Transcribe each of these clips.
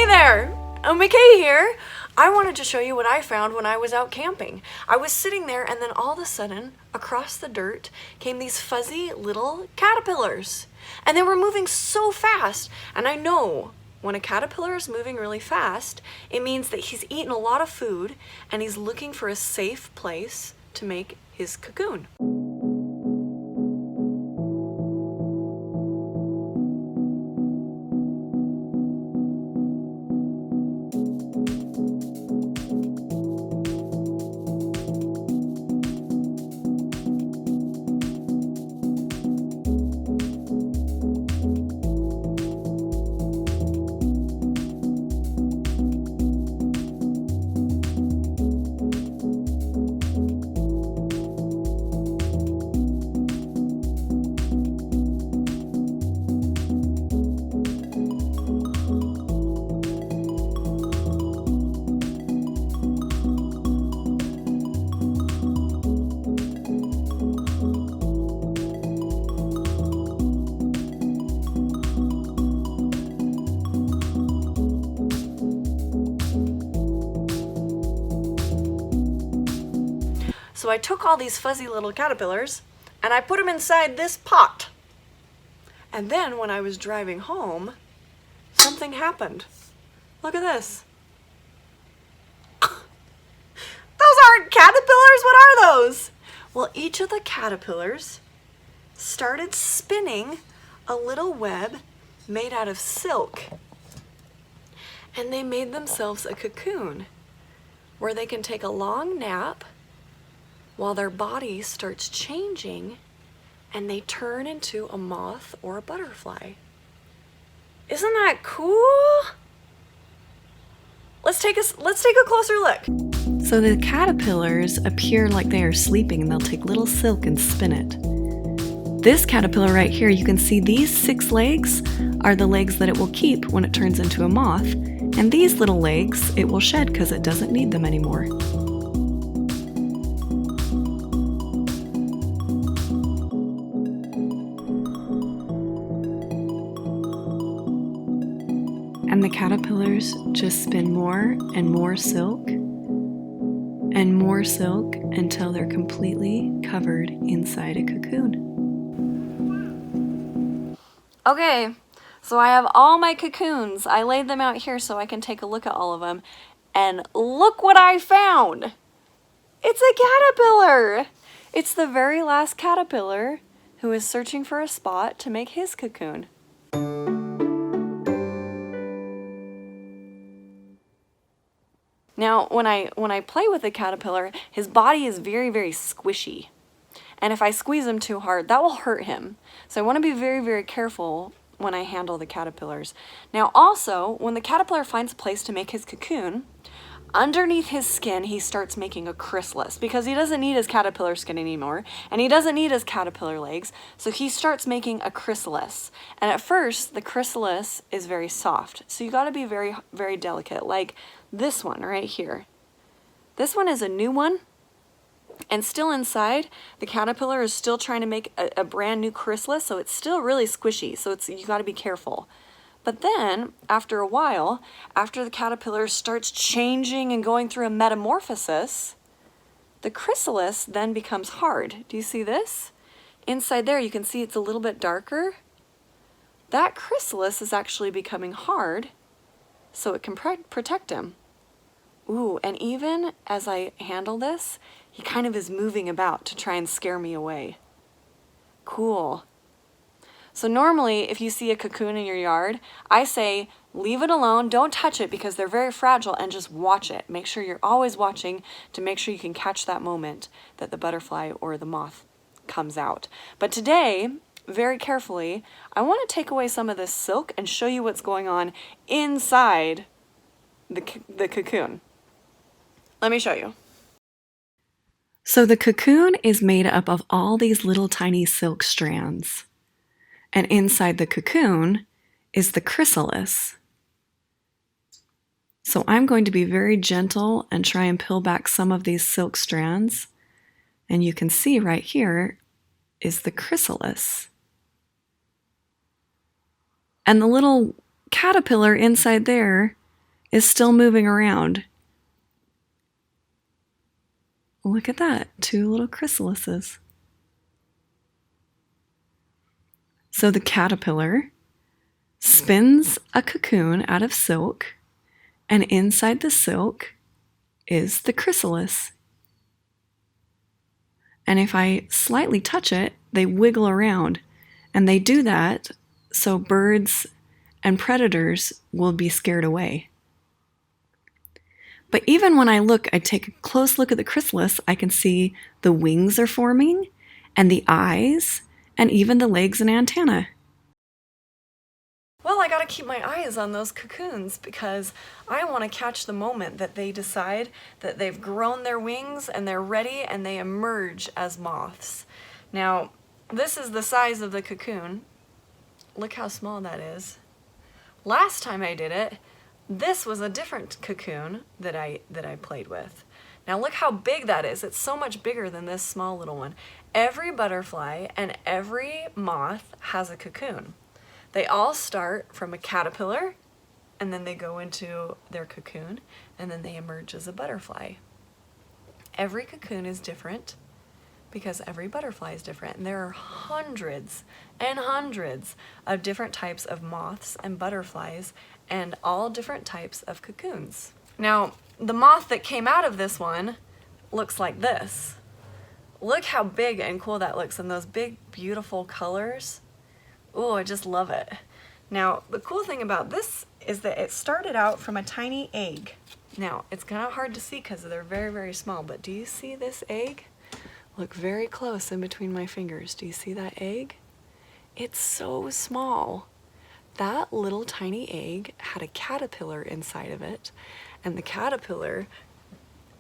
there! McKay here. I wanted to show you what I found when I was out camping. I was sitting there and then all of a sudden, across the dirt, came these fuzzy little caterpillars. And they were moving so fast. And I know when a caterpillar is moving really fast, it means that he's eaten a lot of food and he's looking for a safe place to make his cocoon. So I took all these fuzzy little caterpillars and I put them inside this pot. And then when I was driving home, something happened. Look at this. Those aren't caterpillars, what are those? Well, each of the caterpillars started spinning a little web made out of silk. And they made themselves a cocoon where they can take a long nap while their body starts changing and they turn into a moth or a butterfly. Isn't that cool? Let's take a closer look. So the caterpillars appear like they are sleeping and they'll take little silk and spin it. This caterpillar right here, you can see these 6 legs are the legs that it will keep when it turns into a moth, and these little legs it will shed because it doesn't need them anymore. And the caterpillars just spin more and more silk until they're completely covered inside a cocoon. Okay, so I have all my cocoons. I laid them out here so I can take a look at all of them. And look what I found! It's a caterpillar! It's the very last caterpillar who is searching for a spot to make his cocoon. Now, when I play with the caterpillar, his body is very, very squishy. And if I squeeze him too hard, that will hurt him. So I want to be very, very careful when I handle the caterpillars. Now also, when the caterpillar finds a place to make his cocoon, underneath his skin, he starts making a chrysalis because he doesn't need his caterpillar skin anymore, and he doesn't need his caterpillar legs, so he starts making a chrysalis. And at first, the chrysalis is very soft, so you gotta be very, very delicate, like this one right here. This one is a new one, and still inside, the caterpillar is still trying to make a brand new chrysalis, so it's still really squishy, so you gotta be careful. But then, after a while, after the caterpillar starts changing and going through a metamorphosis, the chrysalis then becomes hard. Do you see this? Inside there, you can see it's a little bit darker. That chrysalis is actually becoming hard, so it can protect him. Ooh, and even as I handle this, he kind of is moving about to try and scare me away. Cool. So normally, if you see a cocoon in your yard, I say, leave it alone, don't touch it because they're very fragile, and just watch it. Make sure you're always watching to make sure you can catch that moment that the butterfly or the moth comes out. But today, very carefully, I want to take away some of this silk and show you what's going on inside the cocoon. Let me show you. So the cocoon is made up of all these little tiny silk strands. And inside the cocoon is the chrysalis. So I'm going to be very gentle and try and peel back some of these silk strands. And you can see right here is the chrysalis. And the little caterpillar inside there is still moving around. Look at that, 2 little chrysalises. So the caterpillar spins a cocoon out of silk, and inside the silk is the chrysalis. And if I slightly touch it, they wiggle around. And they do that so birds and predators will be scared away. But even when I take a close look at the chrysalis, I can see the wings are forming, and the eyes, and even the legs and antennae. Well, I gotta keep my eyes on those cocoons because I want to catch the moment that they decide that they've grown their wings and they're ready and they emerge as moths. Now, this is the size of the cocoon. Look how small that is. Last time I did it, this was a different cocoon that I played with. Now look how big that is. It's so much bigger than this small little one. Every butterfly and every moth has a cocoon. They all start from a caterpillar, and then they go into their cocoon, and then they emerge as a butterfly. Every cocoon is different because every butterfly is different. And there are hundreds and hundreds of different types of moths and butterflies and all different types of cocoons. Now, the moth that came out of this one looks like this. Look how big and cool that looks in those big, beautiful colors. Oh, I just love it. Now, the cool thing about this is that it started out from a tiny egg. Now, it's kind of hard to see because they're very, very small, but do you see this egg? Look very close in between my fingers. Do you see that egg? It's so small. That little tiny egg had a caterpillar inside of it, and the caterpillar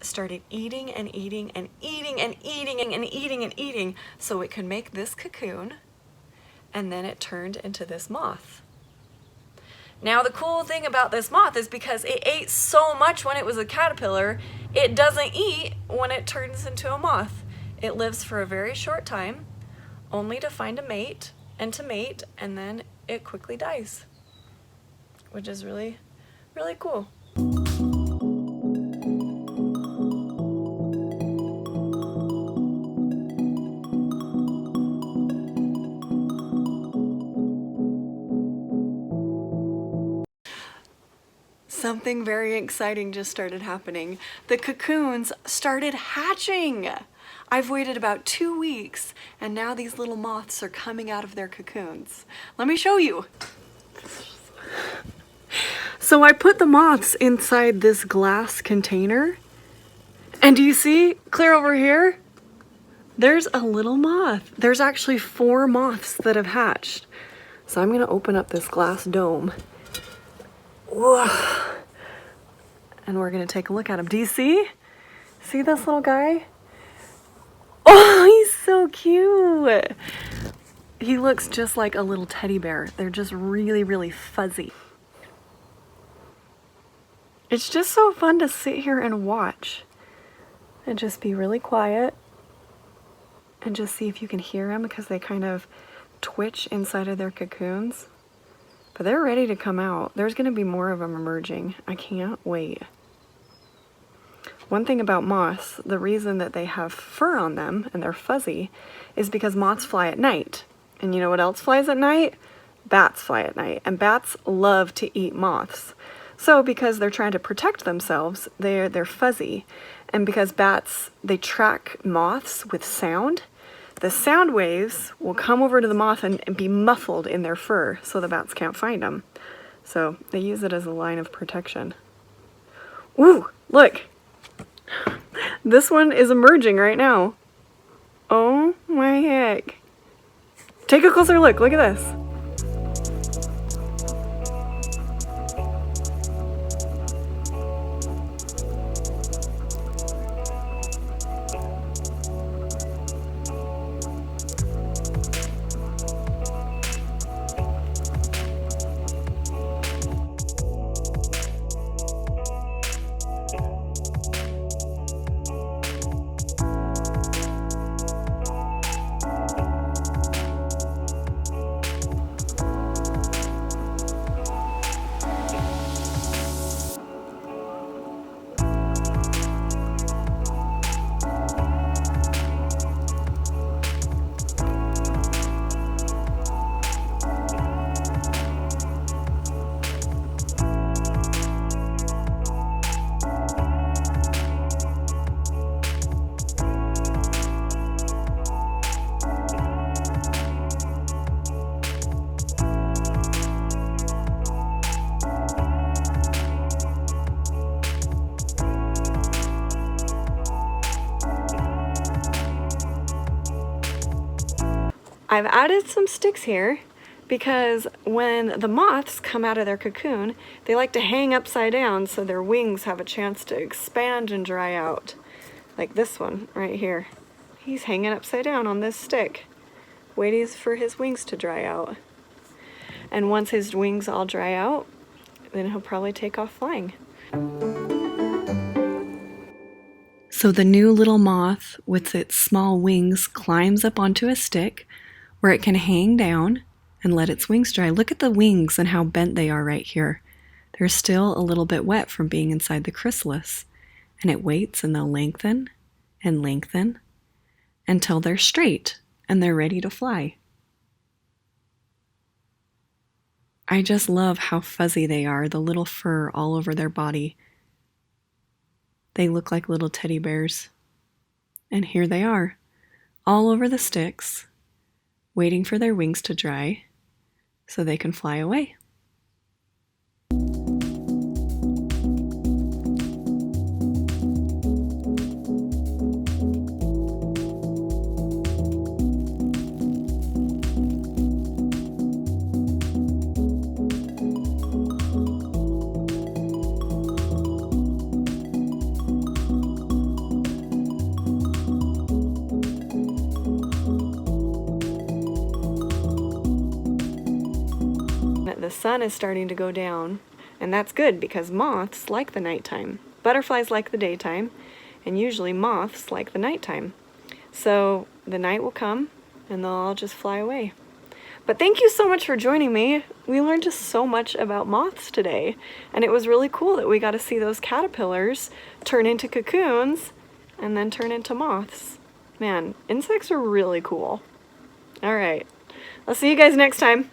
started eating and eating and eating and eating and eating and eating so it could make this cocoon, and then it turned into this moth. Now the cool thing about this moth is because it ate so much when it was a caterpillar, it doesn't eat when it turns into a moth. It lives for a very short time, only to find a mate and to mate, and then it quickly dies, which is really, really cool. Something very exciting just started happening. The cocoons started hatching. I've waited about 2 weeks, and now these little moths are coming out of their cocoons. Let me show you. So I put the moths inside this glass container, and do you see, clear over here? There's a little moth. There's actually 4 moths that have hatched. So I'm gonna open up this glass dome. Whoa. And we're gonna take a look at him. Do you see? See this little guy? Oh, he's so cute. He looks just like a little teddy bear. They're just really, really fuzzy. It's just so fun to sit here and watch and just be really quiet and just see if you can hear them because they kind of twitch inside of their cocoons. But they're ready to come out. There's going to be more of them emerging. I can't wait. One thing about moths, the reason that they have fur on them and they're fuzzy is because moths fly at night. And you know what else flies at night? Bats fly at night. And bats love to eat moths. So because they're trying to protect themselves, they're fuzzy. And because bats, they track moths with sound, the sound waves will come over to the moth and be muffled in their fur so the bats can't find them. So they use it as a line of protection. Ooh, look. This one is emerging right now. Oh my heck. Take a closer look. Look at this. I've added some sticks here because when the moths come out of their cocoon, they like to hang upside down so their wings have a chance to expand and dry out. Like this one right here. He's hanging upside down on this stick, waiting for his wings to dry out. And once his wings all dry out, then he'll probably take off flying. So the new little moth with its small wings climbs up onto a stick where it can hang down and let its wings dry. Look at the wings and how bent they are right here. They're still a little bit wet from being inside the chrysalis. And it waits and they'll lengthen and lengthen until they're straight and they're ready to fly. I just love how fuzzy they are, the little fur all over their body. They look like little teddy bears. And here they are, all over the sticks, waiting for their wings to dry so they can fly away. The sun is starting to go down, and that's good because moths like the nighttime. Butterflies like the daytime, and usually moths like the nighttime. So the night will come and they'll all just fly away. But thank you so much for joining me. We learned just so much about moths today, and it was really cool that we got to see those caterpillars turn into cocoons and then turn into moths. Man, insects are really cool. All right, I'll see you guys next time.